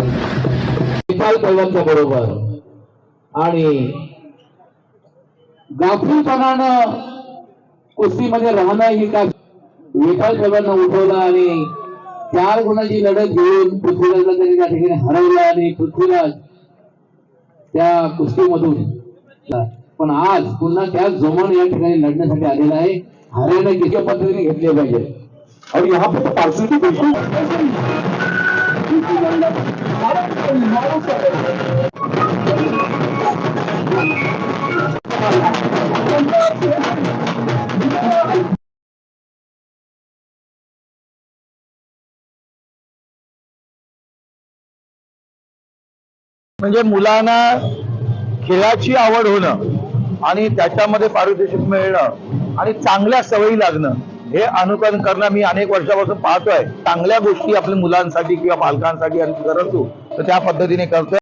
विशाल पैलवानच्या बरोबर आणि गाफीलपणानं कुस्तीमध्ये राहणं ही का विशाल पैलवानं उठवलं आणि 4 गुणाची लढत घेऊन पृथ्वीराजला त्यांनी त्या ठिकाणी हरवलं आणि पृथ्वीराज त्या कुस्तीमधून पण आज पुन्हा त्या जोमाने या ठिकाणी लढण्यासाठी आलेला आहे. हरियाणा किती पद्धतीने घेतले पाहिजे और यहाँ पे तो पार्सल बिल्कुल म्हणजे मुलांना खेळाची आवड होणं आणि त्याच्यामध्ये पारितोषिक मिळणं आणि चांगल्या सवयी लागणं हे अनुकरण करणं मी अनेक वर्षापासून पाहतोय. चांगल्या गोष्टी आपल्या मुलांसाठी किंवा पालकांसाठी आणि करतो तर त्या पद्धतीने करतोय.